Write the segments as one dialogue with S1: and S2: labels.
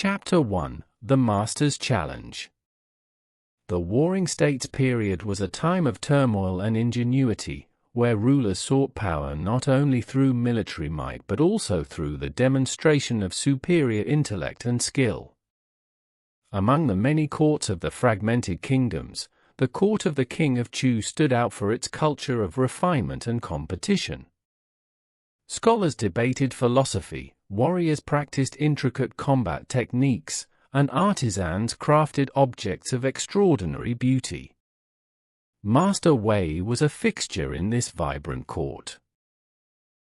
S1: Chapter 1: The Master's Challenge. The Warring States period was a time of turmoil and ingenuity, where rulers sought power not only through military might but also through the demonstration of superior intellect and skill. Among the many courts of the fragmented kingdoms, the court of the King of Chu stood out for its culture of refinement and competition. Scholars debated philosophy, warriors practiced intricate combat techniques, and artisans crafted objects of extraordinary beauty. Master Wei was a fixture in this vibrant court.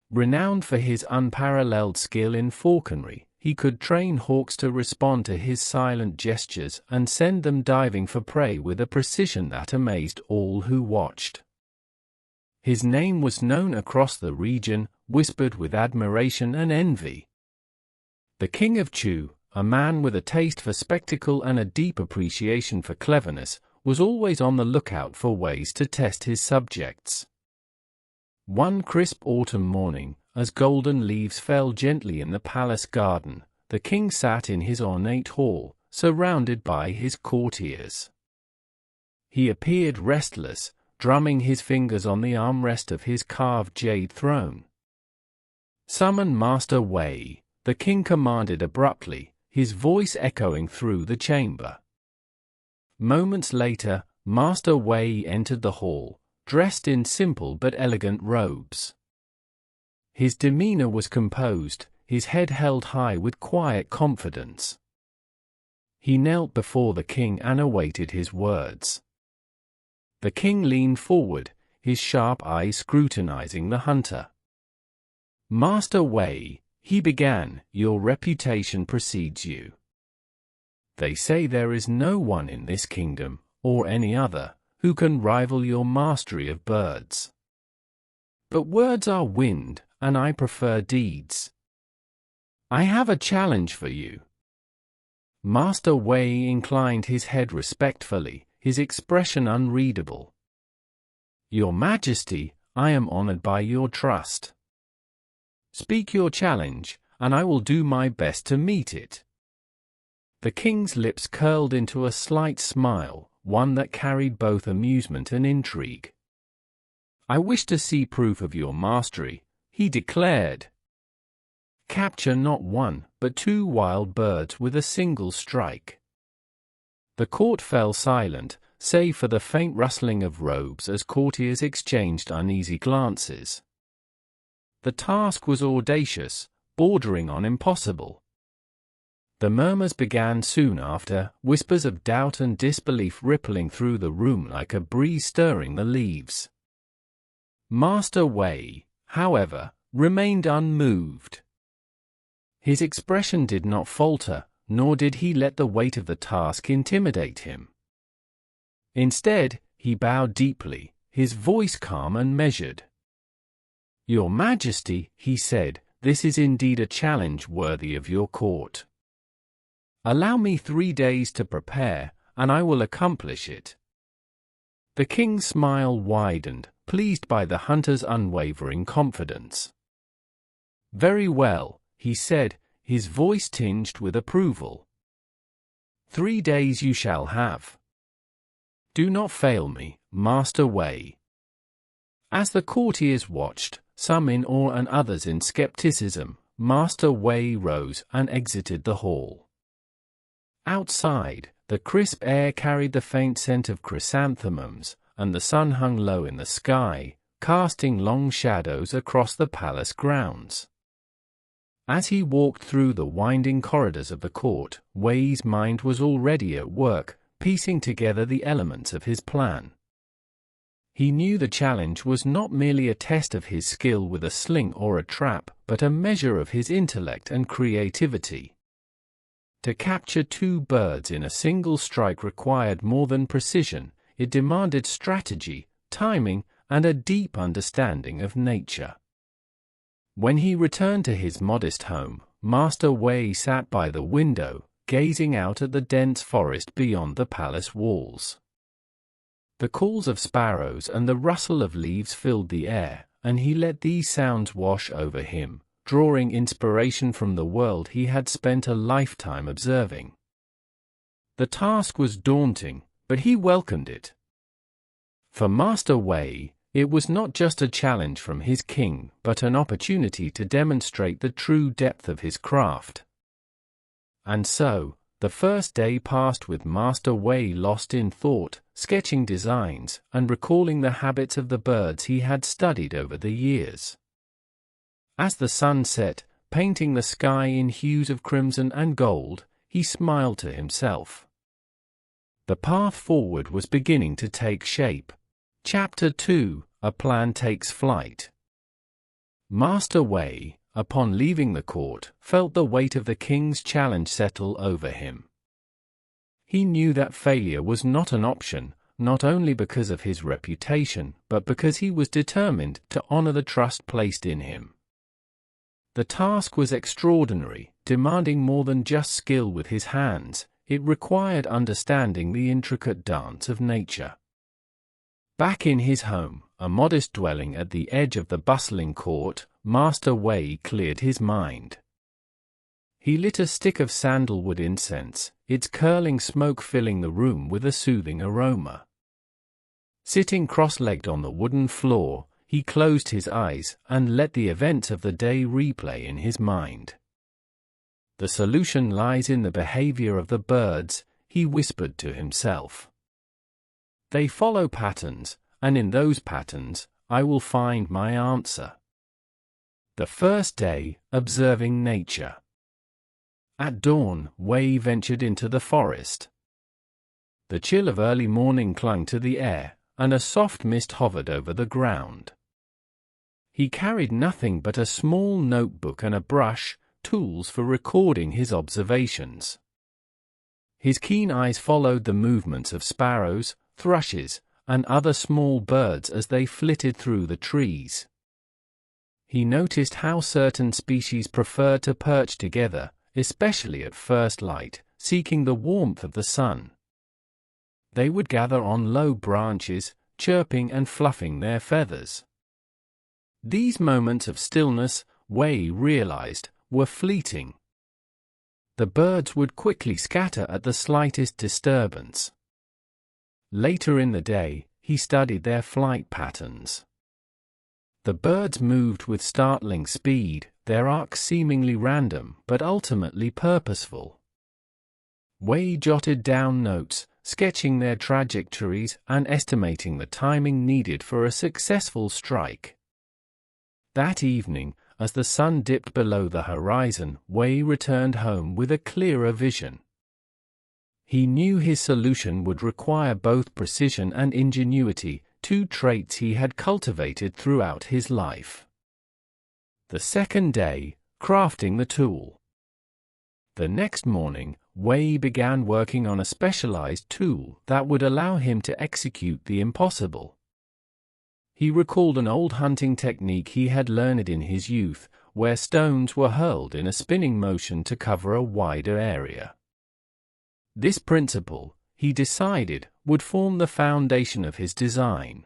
S1: Renowned for his unparalleled skill in falconry, he could train hawks to respond to his silent gestures and send them diving for prey with a precision that amazed all who watched. His name was known across the region, whispered with admiration and envy. The King of Chu, a man with a taste for spectacle and a deep appreciation for cleverness, was always on the lookout for ways to test his subjects. One crisp autumn morning, as golden leaves fell gently in the palace garden, the king sat in his ornate hall, surrounded by his courtiers. He appeared restless, drumming his fingers on the armrest of his carved jade throne. "Summon Master Wei," the king commanded abruptly, his voice echoing through the chamber. Moments later, Master Wei entered the hall, dressed in simple but elegant robes. His demeanor was composed, his head held high with quiet confidence. He knelt before the king and awaited his words. The king leaned forward, his sharp eyes scrutinizing the hunter. "Master Wei," he began, "your reputation precedes you. They say there is no one in this kingdom, or any other, who can rival your mastery of birds. But words are wind, and I prefer deeds. I have a challenge for you." Master Wei inclined his head respectfully, his expression unreadable. "Your Majesty, I am honored by your trust. Speak your challenge, and I will do my best to meet it." The king's lips curled into a slight smile, one that carried both amusement and intrigue. "I wish to see proof of your mastery," he declared. "Capture not one, but 2 wild birds with a single strike." The court fell silent, save for the faint rustling of robes as courtiers exchanged uneasy glances. The task was audacious, bordering on impossible. The murmurs began soon after, whispers of doubt and disbelief rippling through the room like a breeze stirring the leaves. Master Wei, however, remained unmoved. His expression did not falter, nor did he let the weight of the task intimidate him. Instead, he bowed deeply, his voice calm and measured. "Your Majesty," he said, "this is indeed a challenge worthy of your court. Allow me 3 days to prepare, and I will accomplish it." The king's smile widened, pleased by the hunter's unwavering confidence. "Very well," he said, his voice tinged with approval. 3 days you shall have. Do not fail me, Master Wei." As the courtiers watched, some in awe and others in skepticism, Master Wei rose and exited the hall. Outside, the crisp air carried the faint scent of chrysanthemums, and the sun hung low in the sky, casting long shadows across the palace grounds. As he walked through the winding corridors of the court, Wei's mind was already at work, piecing together the elements of his plan. He knew the challenge was not merely a test of his skill with a sling or a trap, but a measure of his intellect and creativity. To capture 2 birds in a single strike required more than precision, it demanded strategy, timing, and a deep understanding of nature. When he returned to his modest home, Master Wei sat by the window, gazing out at the dense forest beyond the palace walls. The calls of sparrows and the rustle of leaves filled the air, and he let these sounds wash over him, drawing inspiration from the world he had spent a lifetime observing. The task was daunting, but he welcomed it. For Master Wei, it was not just a challenge from his king, but an opportunity to demonstrate the true depth of his craft. And so, the first day passed with Master Wei lost in thought, sketching designs, and recalling the habits of the birds he had studied over the years. As the sun set, painting the sky in hues of crimson and gold, he smiled to himself. The path forward was beginning to take shape. Chapter 2: A Plan Takes Flight. Master Wei, upon leaving the court, felt the weight of the king's challenge settle over him. He knew that failure was not an option, not only because of his reputation, but because he was determined to honor the trust placed in him. The task was extraordinary, demanding more than just skill with his hands. It required understanding the intricate dance of nature. Back in his home, a modest dwelling at the edge of the bustling court, Master Wei cleared his mind. He lit a stick of sandalwood incense, its curling smoke filling the room with a soothing aroma. Sitting cross-legged on the wooden floor, he closed his eyes and let the events of the day replay in his mind. The solution lies in the behavior of the birds, he whispered to himself. They follow patterns, and in those patterns, I will find my answer. The first day, observing nature. At dawn, Wei ventured into the forest. The chill of early morning clung to the air, and a soft mist hovered over the ground. He carried nothing but a small notebook and a brush, tools for recording his observations. His keen eyes followed the movements of sparrows, thrushes, and other small birds as they flitted through the trees. He noticed how certain species preferred to perch together, especially at first light, seeking the warmth of the sun. They would gather on low branches, chirping and fluffing their feathers. These moments of stillness, Wei realized, were fleeting. The birds would quickly scatter at the slightest disturbance. Later in the day, he studied their flight patterns. The birds moved with startling speed, their arcs seemingly random but ultimately purposeful. Wei jotted down notes, sketching their trajectories and estimating the timing needed for a successful strike. That evening, as the sun dipped below the horizon, Wei returned home with a clearer vision. He knew his solution would require both precision and ingenuity, two traits he had cultivated throughout his life. The second day, crafting the tool. The next morning, Wei began working on a specialized tool that would allow him to execute the impossible. He recalled an old hunting technique he had learned in his youth, where stones were hurled in a spinning motion to cover a wider area. This principle, he decided, would form the foundation of his design.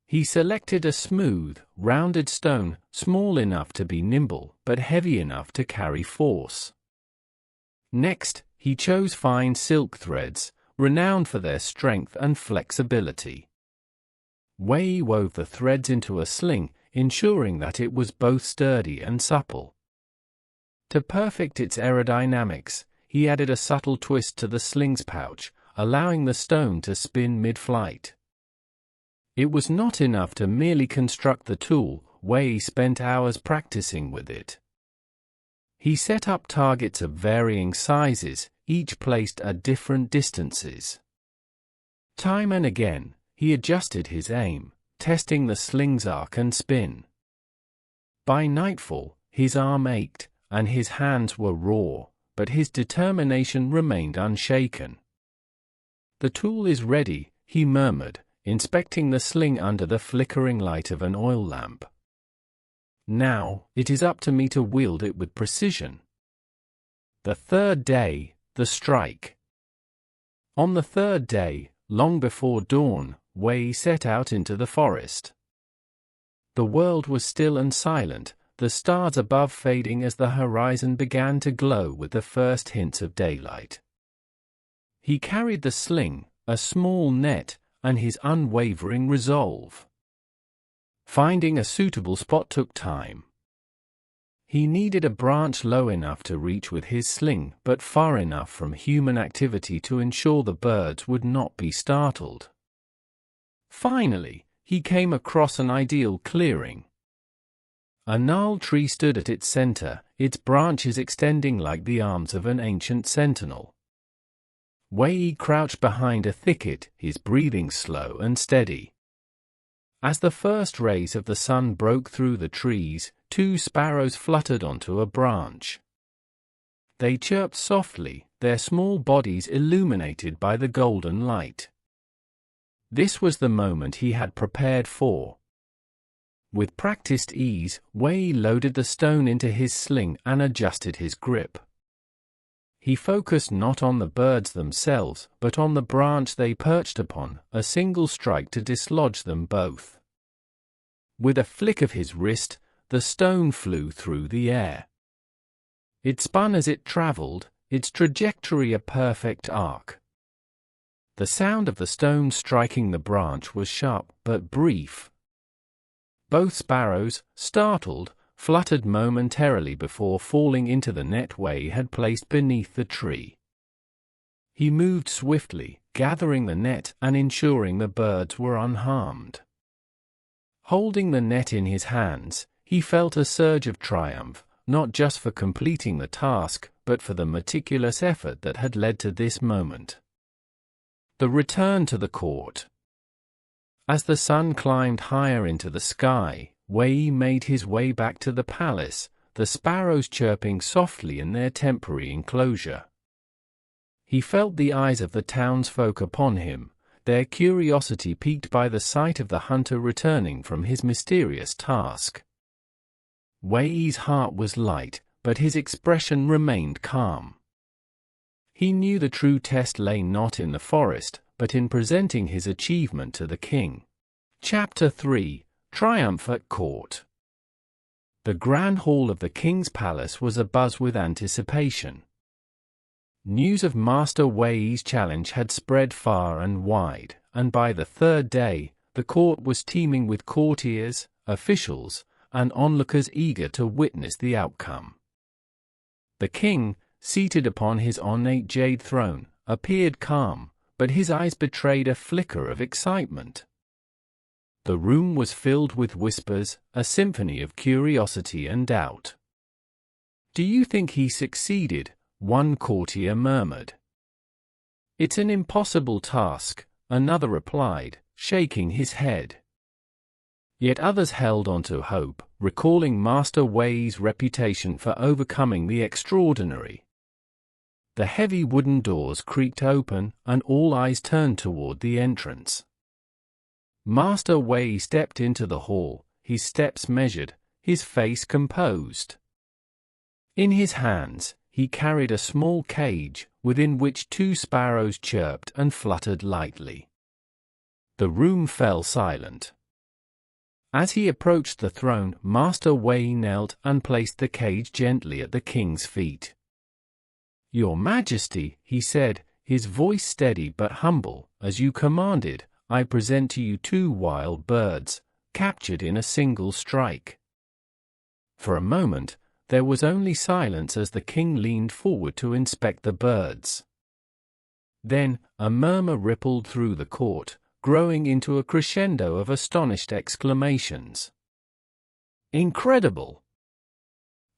S1: He selected a smooth, rounded stone, small enough to be nimble, but heavy enough to carry force. Next, he chose fine silk threads, renowned for their strength and flexibility. Wei wove the threads into a sling, ensuring that it was both sturdy and supple. To perfect its aerodynamics, he added a subtle twist to the sling's pouch, allowing the stone to spin mid-flight. It was not enough to merely construct the tool. Wei spent hours practicing with it. He set up targets of varying sizes, each placed at different distances. Time and again, he adjusted his aim, testing the sling's arc and spin. By nightfall, his arm ached, and his hands were raw, but his determination remained unshaken. "The tool is ready," he murmured, inspecting the sling under the flickering light of an oil lamp. "Now, it is up to me to wield it with precision." The third day, the strike. On the third day, long before dawn, Wei set out into the forest. The world was still and silent, the stars above fading as the horizon began to glow with the first hints of daylight. He carried the sling, a small net, and his unwavering resolve. Finding a suitable spot took time. He needed a branch low enough to reach with his sling, but far enough from human activity to ensure the birds would not be startled. Finally, he came across an ideal clearing. A gnarled tree stood at its center, its branches extending like the arms of an ancient sentinel. Wei crouched behind a thicket, his breathing slow and steady. As the first rays of the sun broke through the trees, 2 sparrows fluttered onto a branch. They chirped softly, their small bodies illuminated by the golden light. This was the moment he had prepared for. With practiced ease, Wei loaded the stone into his sling and adjusted his grip. He focused not on the birds themselves, but on the branch they perched upon, a single strike to dislodge them both. With a flick of his wrist, the stone flew through the air. It spun as it traveled, its trajectory a perfect arc. The sound of the stone striking the branch was sharp but brief. Both sparrows, startled, fluttered momentarily before falling into the net Wei had placed beneath the tree. He moved swiftly, gathering the net and ensuring the birds were unharmed. Holding the net in his hands, he felt a surge of triumph, not just for completing the task, but for the meticulous effort that had led to this moment. The return to the court. As the sun climbed higher into the sky, Wei made his way back to the palace, the sparrows chirping softly in their temporary enclosure. He felt the eyes of the townsfolk upon him, their curiosity piqued by the sight of the hunter returning from his mysterious task. Wei's heart was light, but his expression remained calm. He knew the true test lay not in the forest, but in presenting his achievement to the king. Chapter 3: Triumph at Court. The grand hall of the king's palace was abuzz with anticipation. News of Master Wei's challenge had spread far and wide, and by the 3rd day, the court was teeming with courtiers, officials, and onlookers eager to witness the outcome. The king, seated upon his ornate jade throne, appeared calm, but his eyes betrayed a flicker of excitement. The room was filled with whispers, a symphony of curiosity and doubt. "Do you think he succeeded?" one courtier murmured. "It's an impossible task," another replied, shaking his head. Yet others held on to hope, recalling Master Wei's reputation for overcoming the extraordinary. The heavy wooden doors creaked open, and all eyes turned toward the entrance. Master Wei stepped into the hall, his steps measured, his face composed. In his hands, he carried a small cage, within which 2 sparrows chirped and fluttered lightly. The room fell silent. As he approached the throne, Master Wei knelt and placed the cage gently at the king's feet. "Your Majesty," he said, his voice steady but humble, "as you commanded, I present to you 2 wild birds, captured in a single strike." For a moment, there was only silence as the king leaned forward to inspect the birds. Then, a murmur rippled through the court, growing into a crescendo of astonished exclamations. "Incredible!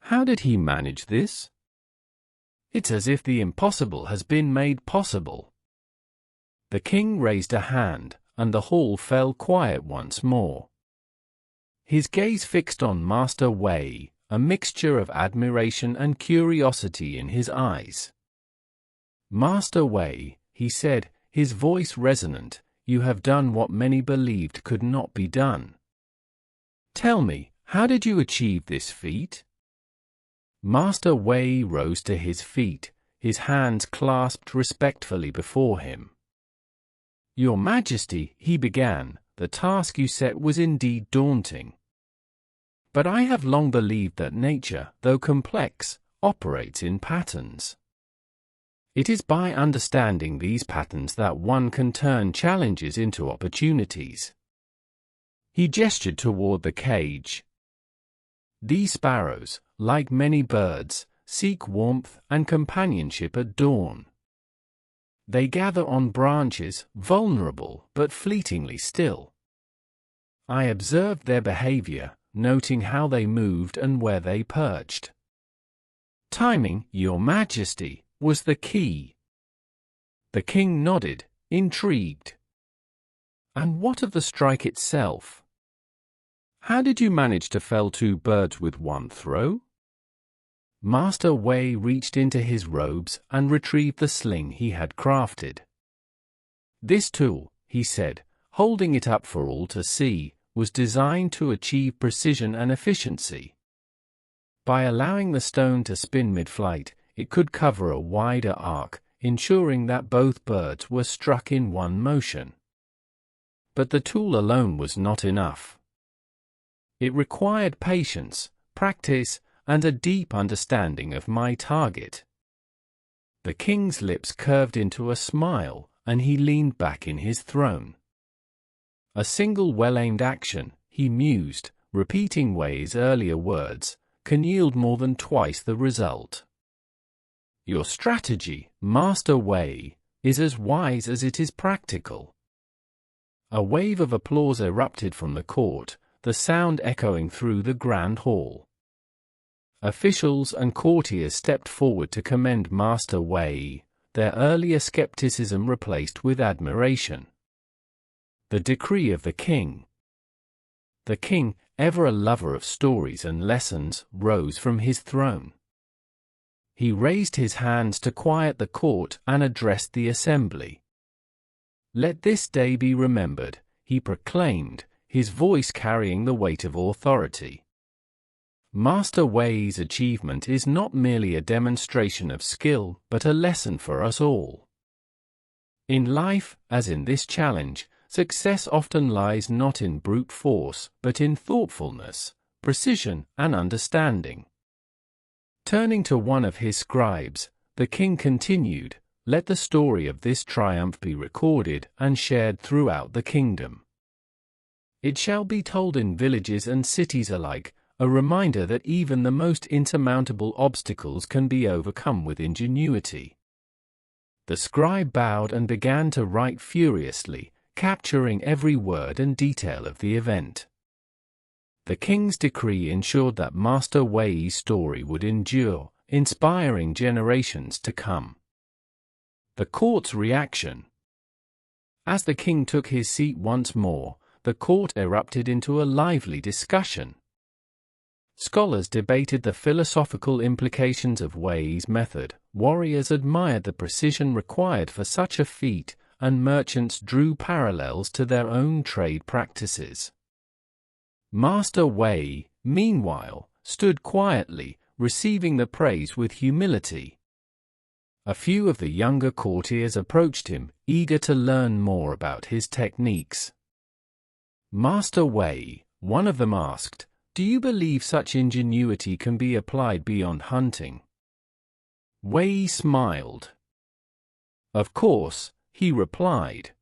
S1: How did he manage this? It's as if the impossible has been made possible." The king raised a hand, and the hall fell quiet once more. His gaze fixed on Master Wei, a mixture of admiration and curiosity in his eyes. "Master Wei," he said, his voice resonant, "you have done what many believed could not be done. Tell me, how did you achieve this feat?" Master Wei rose to his feet, his hands clasped respectfully before him. "Your Majesty," he began, "the task you set was indeed daunting. But I have long believed that nature, though complex, operates in patterns. It is by understanding these patterns that one can turn challenges into opportunities. He gestured toward the cage. These sparrows, like many birds, seek warmth and companionship at dawn. They gather on branches, vulnerable but fleetingly still. I observed their behavior, noting how they moved and where they perched. Timing, Your Majesty, was the key. The king nodded, intrigued. And what of the strike itself? How did you manage to fell 2 birds with one throw? Master Wei reached into his robes and retrieved the sling he had crafted. This tool, he said, holding it up for all to see, was designed to achieve precision and efficiency. By allowing the stone to spin mid-flight, it could cover a wider arc, ensuring that both birds were struck in one motion. But the tool alone was not enough. It required patience, practice, and a deep understanding of my target. The king's lips curved into a smile, and he leaned back in his throne. A single well-aimed action, he mused, repeating Wei's earlier words, can yield more than twice the result. Your strategy, Master Wei, is as wise as it is practical. A wave of applause erupted from the court, the sound echoing through the grand hall. Officials and courtiers stepped forward to commend Master Wei, their earlier skepticism replaced with admiration. The decree of the king. The king, ever a lover of stories and lessons, rose from his throne. He raised his hands to quiet the court and addressed the assembly. Let this day be remembered, he proclaimed, his voice carrying the weight of authority. Master Wei's achievement is not merely a demonstration of skill, but a lesson for us all. In life, as in this challenge, success often lies not in brute force, but in thoughtfulness, precision, and understanding. Turning to one of his scribes, the king continued, let the story of this triumph be recorded and shared throughout the kingdom. It shall be told in villages and cities alike, a reminder that even the most insurmountable obstacles can be overcome with ingenuity. The scribe bowed and began to write furiously, capturing every word and detail of the event. The king's decree ensured that Master Wei's story would endure, inspiring generations to come. The court's reaction. As the king took his seat once more, the court erupted into a lively discussion. Scholars debated the philosophical implications of Wei's method, warriors admired the precision required for such a feat, and merchants drew parallels to their own trade practices. Master Wei, meanwhile, stood quietly, receiving the praise with humility. A few of the younger courtiers approached him, eager to learn more about his techniques. Master Wei, one of them asked, do you believe such ingenuity can be applied beyond hunting? Wei smiled. Of course, he replied.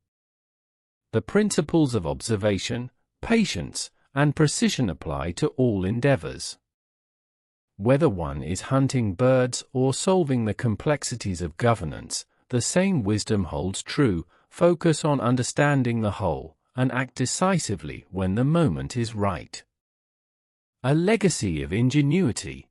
S1: The principles of observation, patience, and precision apply to all endeavors. Whether one is hunting birds or solving the complexities of governance, the same wisdom holds true. Focus on understanding the whole, and act decisively when the moment is right. A legacy of ingenuity.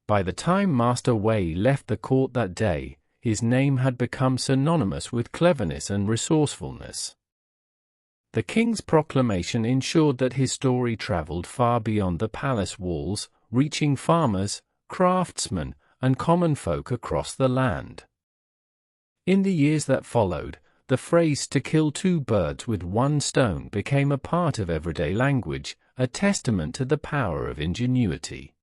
S1: By the time Master Wei left the court that day, his name had become synonymous with cleverness and resourcefulness. The king's proclamation ensured that his story traveled far beyond the palace walls, reaching farmers, craftsmen, and common folk across the land. In the years that followed, the phrase "to kill 2 birds with 1 stone" became a part of everyday language, a testament to the power of ingenuity.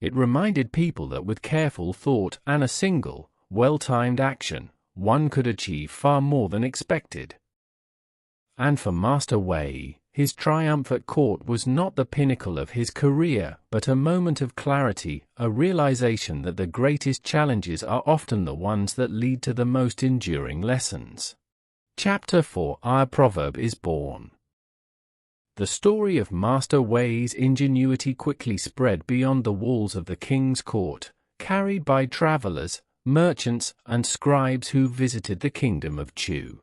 S1: It reminded people that with careful thought and a single, well-timed action, one could achieve far more than expected. And for Master Wei, his triumph at court was not the pinnacle of his career, but a moment of clarity, a realization that the greatest challenges are often the ones that lead to the most enduring lessons. Chapter 4: Our Proverb is Born. The story of Master Wei's ingenuity quickly spread beyond the walls of the king's court, carried by travelers, merchants, and scribes who visited the kingdom of Chu.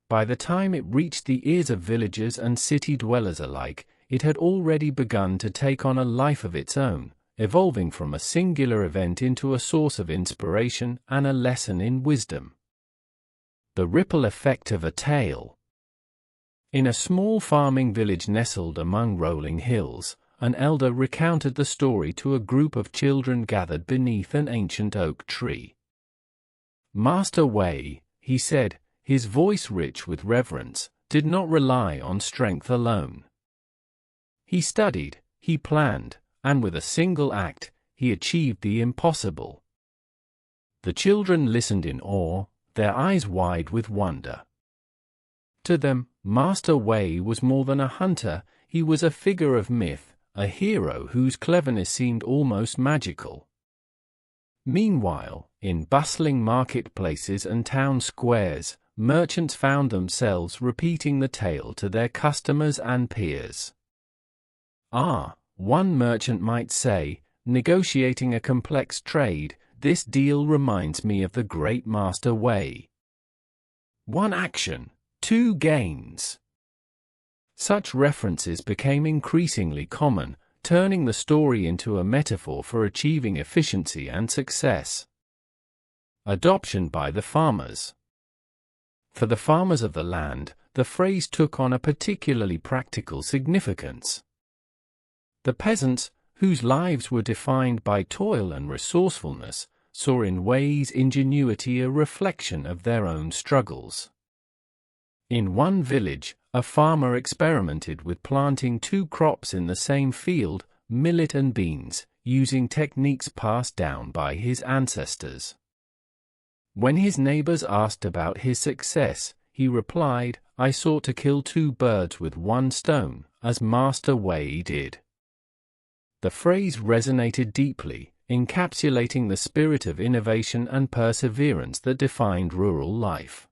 S1: By the time it reached the ears of villagers and city dwellers alike, it had already begun to take on a life of its own, evolving from a singular event into a source of inspiration and a lesson in wisdom. The ripple effect of a tale. In a small farming village nestled among rolling hills, an elder recounted the story to a group of children gathered beneath an ancient oak tree. Master Wei, he said, his voice rich with reverence, did not rely on strength alone. He studied, he planned, and with a single act, he achieved the impossible. The children listened in awe, their eyes wide with wonder. To them, Master Wei was more than a hunter, he was a figure of myth, a hero whose cleverness seemed almost magical. Meanwhile, in bustling marketplaces and town squares, merchants found themselves repeating the tale to their customers and peers. One merchant might say, negotiating a complex trade, this deal reminds me of the great Master Wei. One action, two gains. Such references became increasingly common, turning the story into a metaphor for achieving efficiency and success. Adoption by the farmers. For the farmers of the land, the phrase took on a particularly practical significance. The peasants, whose lives were defined by toil and resourcefulness, saw in Wei's ingenuity a reflection of their own struggles. In one village, a farmer experimented with planting two crops in the same field, millet and beans, using techniques passed down by his ancestors. When his neighbors asked about his success, he replied, "I sought to kill two birds with one stone, as Master Wei did." The phrase resonated deeply, encapsulating the spirit of innovation and perseverance that defined rural life.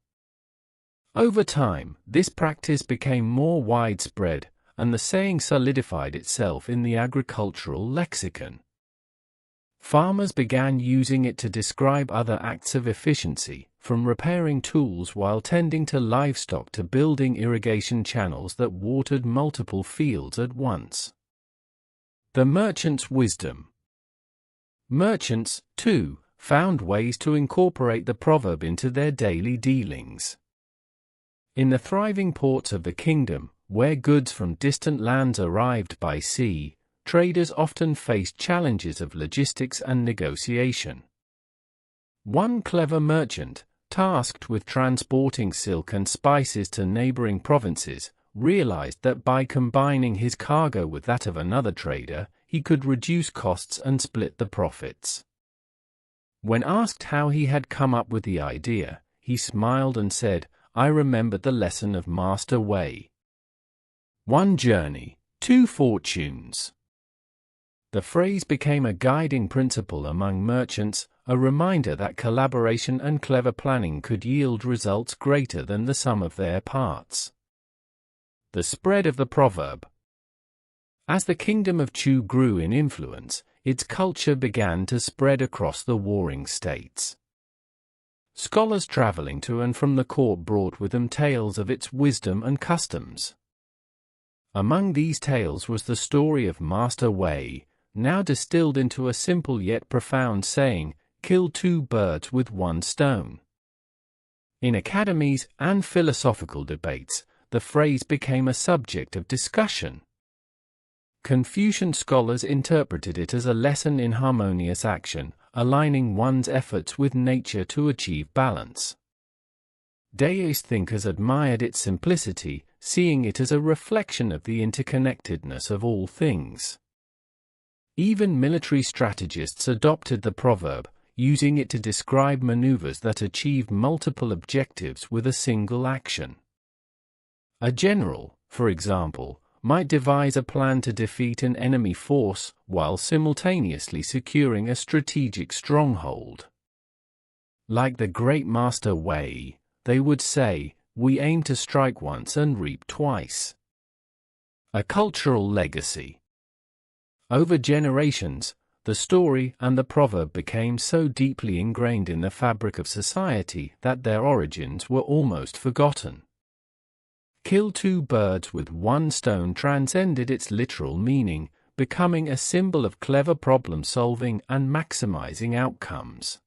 S1: Over time, this practice became more widespread, and the saying solidified itself in the agricultural lexicon. Farmers began using it to describe other acts of efficiency, from repairing tools while tending to livestock to building irrigation channels that watered multiple fields at once. The merchant's wisdom. Merchants, too, found ways to incorporate the proverb into their daily dealings. In the thriving ports of the kingdom, where goods from distant lands arrived by sea, traders often faced challenges of logistics and negotiation. One clever merchant, tasked with transporting silk and spices to neighboring provinces, realized that by combining his cargo with that of another trader, he could reduce costs and split the profits. When asked how he had come up with the idea, he smiled and said, "I remembered the lesson of Master Wei. One journey, two fortunes." The phrase became a guiding principle among merchants, a reminder that collaboration and clever planning could yield results greater than the sum of their parts. The spread of the proverb. As the kingdom of Chu grew in influence, its culture began to spread across the warring states. Scholars traveling to and from the court brought with them tales of its wisdom and customs. Among these tales was the story of Master Wei, now distilled into a simple yet profound saying, "Kill two birds with one stone." In academies and philosophical debates, the phrase became a subject of discussion. Confucian scholars interpreted it as a lesson in harmonious action, aligning one's efforts with nature to achieve balance. Daoist thinkers admired its simplicity, seeing it as a reflection of the interconnectedness of all things. Even military strategists adopted the proverb, using it to describe maneuvers that achieved multiple objectives with a single action. A general, for example, might devise a plan to defeat an enemy force while simultaneously securing a strategic stronghold. Like the great Master Wei, they would say, "We aim to strike once and reap twice." A cultural legacy. Over generations, the story and the proverb became so deeply ingrained in the fabric of society that their origins were almost forgotten. Kill two birds with one stone transcended its literal meaning, becoming a symbol of clever problem-solving and maximizing outcomes.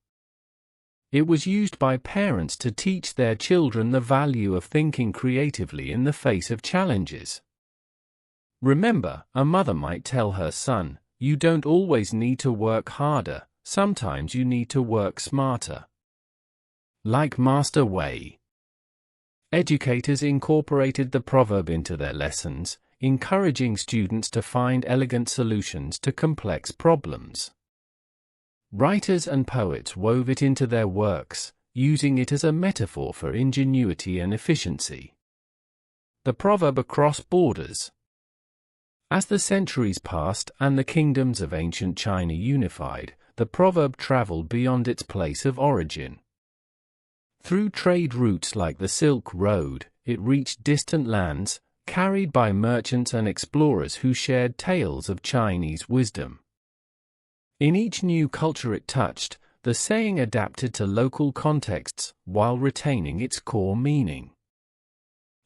S1: It was used by parents to teach their children the value of thinking creatively in the face of challenges. Remember, a mother might tell her son, "You don't always need to work harder, sometimes you need to work smarter." Like Master Wei, educators incorporated the proverb into their lessons, encouraging students to find elegant solutions to complex problems. Writers and poets wove it into their works, using it as a metaphor for ingenuity and efficiency. The proverb across borders. As the centuries passed and the kingdoms of ancient China unified, the proverb traveled beyond its place of origin. Through trade routes like the Silk Road, it reached distant lands, carried by merchants and explorers who shared tales of Chinese wisdom. In each new culture it touched, the saying adapted to local contexts while retaining its core meaning.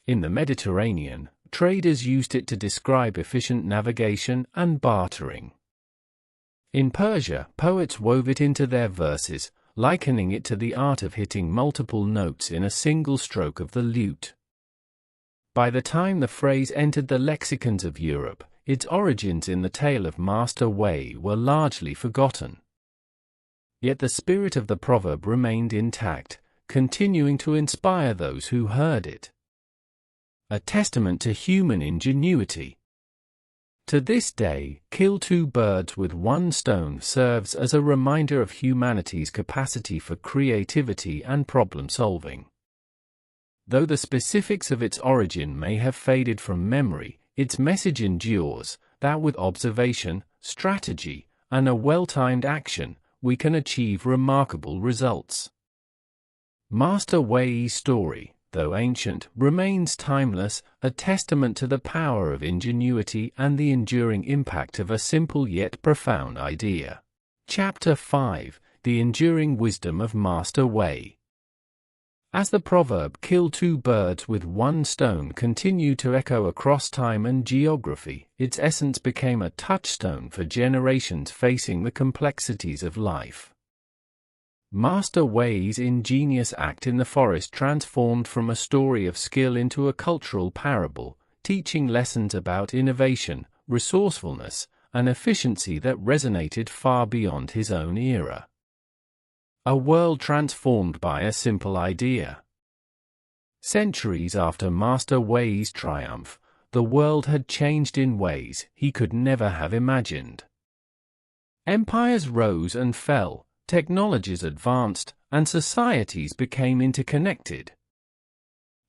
S1: In the Mediterranean, traders used it to describe efficient navigation and bartering. In Persia, poets wove it into their verses, likening it to the art of hitting multiple notes in a single stroke of the lute. By the time the phrase entered the lexicons of Europe, its origins in the tale of Master Wei were largely forgotten. Yet the spirit of the proverb remained intact, continuing to inspire those who heard it. A testament to human ingenuity. To this day, kill two birds with one stone serves as a reminder of humanity's capacity for creativity and problem-solving. Though the specifics of its origin may have faded from memory, its message endures, that with observation, strategy, and a well-timed action, we can achieve remarkable results. Master Wei's story, though ancient, remains timeless, a testament to the power of ingenuity and the enduring impact of a simple yet profound idea. Chapter 5: The Enduring Wisdom of Master Wei. As the proverb "kill two birds with one stone" continued to echo across time and geography, its essence became a touchstone for generations facing the complexities of life. Master Wei's ingenious act in the forest transformed from a story of skill into a cultural parable, teaching lessons about innovation, resourcefulness, and efficiency that resonated far beyond his own era. A world transformed by a simple idea. Centuries after Master Wei's triumph, the world had changed in ways he could never have imagined. Empires rose and fell, technologies advanced, and societies became interconnected.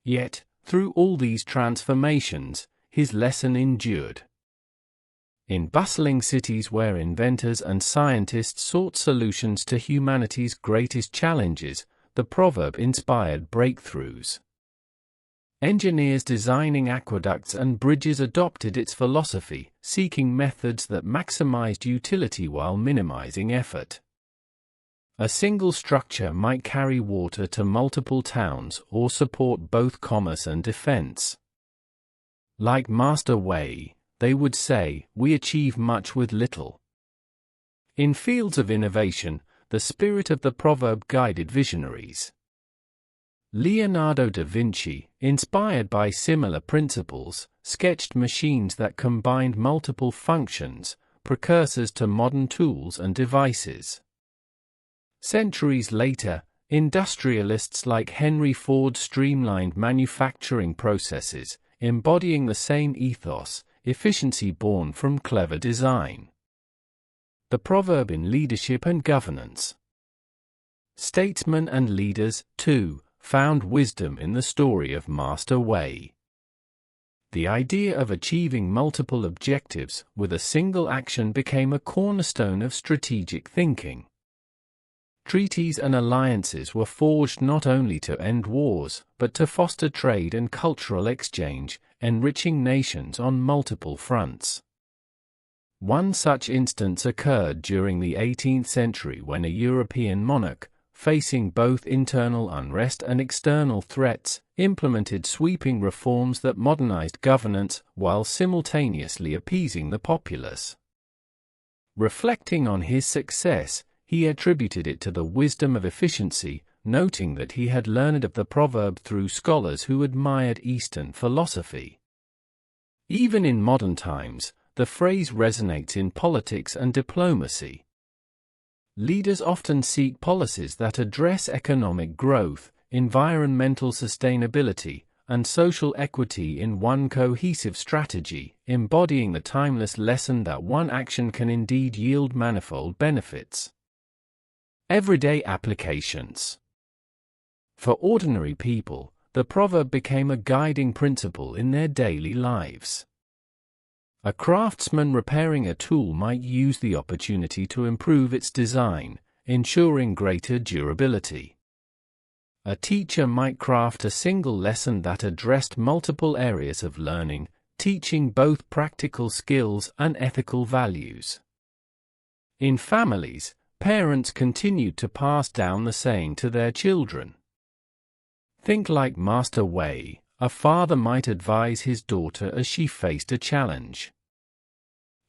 S1: Yet, through all these transformations, his lesson endured. In bustling cities where inventors and scientists sought solutions to humanity's greatest challenges, the proverb inspired breakthroughs. Engineers designing aqueducts and bridges adopted its philosophy, seeking methods that maximized utility while minimizing effort. A single structure might carry water to multiple towns or support both commerce and defense. Like Master Wei, they would say, "We achieve much with little." In fields of innovation, the spirit of the proverb guided visionaries. Leonardo da Vinci, inspired by similar principles, sketched machines that combined multiple functions, precursors to modern tools and devices. Centuries later, industrialists like Henry Ford streamlined manufacturing processes, embodying the same ethos, efficiency born from clever design. The proverb in leadership and governance. Statesmen and leaders, too, found wisdom in the story of Master Wei. The idea of achieving multiple objectives with a single action became a cornerstone of strategic thinking. Treaties and alliances were forged not only to end wars, but to foster trade and cultural exchange, enriching nations on multiple fronts. One such instance occurred during the 18th century when a European monarch, facing both internal unrest and external threats, implemented sweeping reforms that modernized governance while simultaneously appeasing the populace. Reflecting on his success, he attributed it to the wisdom of efficiency, noting that he had learned of the proverb through scholars who admired Eastern philosophy. Even in modern times, the phrase resonates in politics and diplomacy. Leaders often seek policies that address economic growth, environmental sustainability, and social equity in one cohesive strategy, embodying the timeless lesson that one action can indeed yield manifold benefits. Everyday applications. For ordinary people, the proverb became a guiding principle in their daily lives. A craftsman repairing a tool might use the opportunity to improve its design, ensuring greater durability. A teacher might craft a single lesson that addressed multiple areas of learning, teaching both practical skills and ethical values. In families, parents continued to pass down the saying to their children. Think like Master Wei, a father might advise his daughter as she faced a challenge.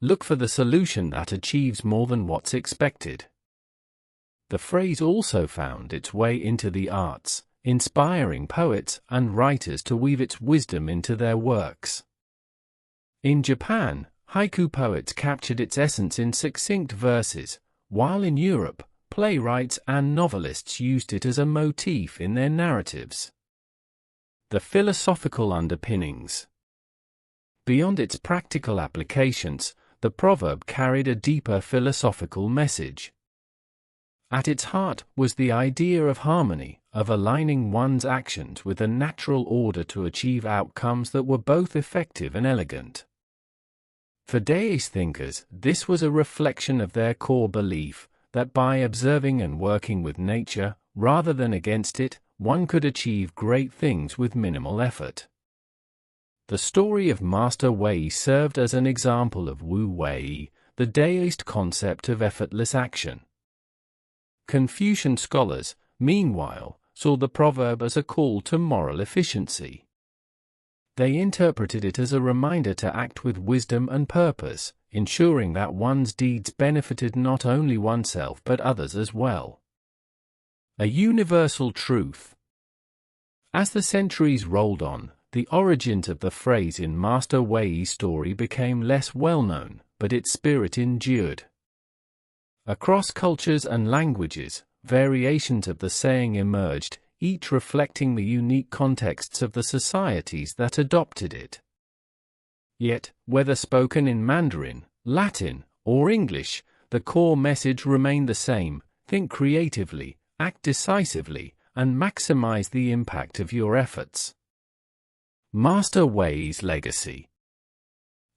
S1: Look for the solution that achieves more than what's expected. The phrase also found its way into the arts, inspiring poets and writers to weave its wisdom into their works. In Japan, haiku poets captured its essence in succinct verses, while in Europe, playwrights and novelists used it as a motif in their narratives. The philosophical underpinnings. Beyond its practical applications, the proverb carried a deeper philosophical message. At its heart was the idea of harmony, of aligning one's actions with a natural order to achieve outcomes that were both effective and elegant. For deist thinkers, this was a reflection of their core belief that by observing and working with nature, rather than against it, one could achieve great things with minimal effort. The story of Master Wei served as an example of Wu Wei, the deist concept of effortless action. Confucian scholars, meanwhile, saw the proverb as a call to moral efficiency. They interpreted it as a reminder to act with wisdom and purpose, ensuring that one's deeds benefited not only oneself but others as well. A universal truth. As the centuries rolled on, the origins of the phrase in Master Wei's story became less well known, but its spirit endured. Across cultures and languages, variations of the saying emerged, each reflecting the unique contexts of the societies that adopted it. Yet, whether spoken in Mandarin, Latin, or English, the core message remained the same: think creatively, act decisively, and maximize the impact of your efforts. Master Wei's legacy.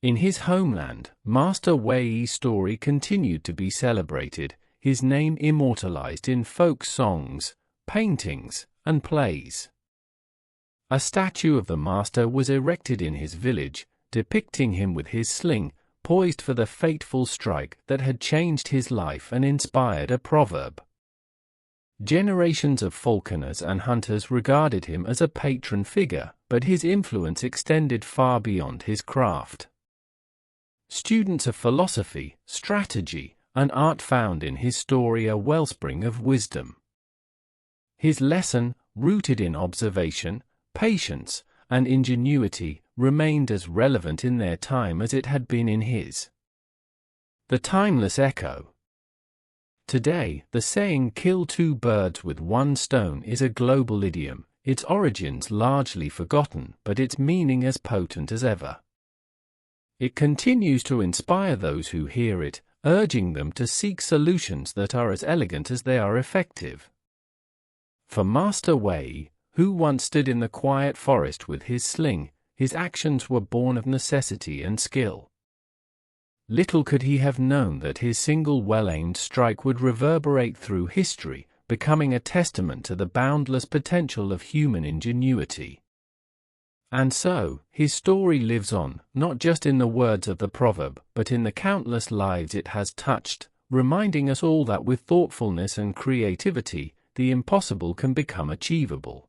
S1: In his homeland, Master Wei's story continued to be celebrated, his name immortalized in folk songs, paintings, and plays. A statue of the master was erected in his village, depicting him with his sling, poised for the fateful strike that had changed his life and inspired a proverb. Generations of falconers and hunters regarded him as a patron figure, but his influence extended far beyond his craft. Students of philosophy, strategy, and art found in his story a wellspring of wisdom. His lesson, rooted in observation, patience, and ingenuity, remained as relevant in their time as it had been in his. The timeless echo. Today, the saying "kill two birds with one stone" is a global idiom, its origins largely forgotten, but its meaning as potent as ever. It continues to inspire those who hear it, urging them to seek solutions that are as elegant as they are effective. For Master Wei, who once stood in the quiet forest with his sling, his actions were born of necessity and skill. Little could he have known that his single well-aimed strike would reverberate through history, becoming a testament to the boundless potential of human ingenuity. And so, his story lives on, not just in the words of the proverb, but in the countless lives it has touched, reminding us all that with thoughtfulness and creativity, the impossible can become achievable.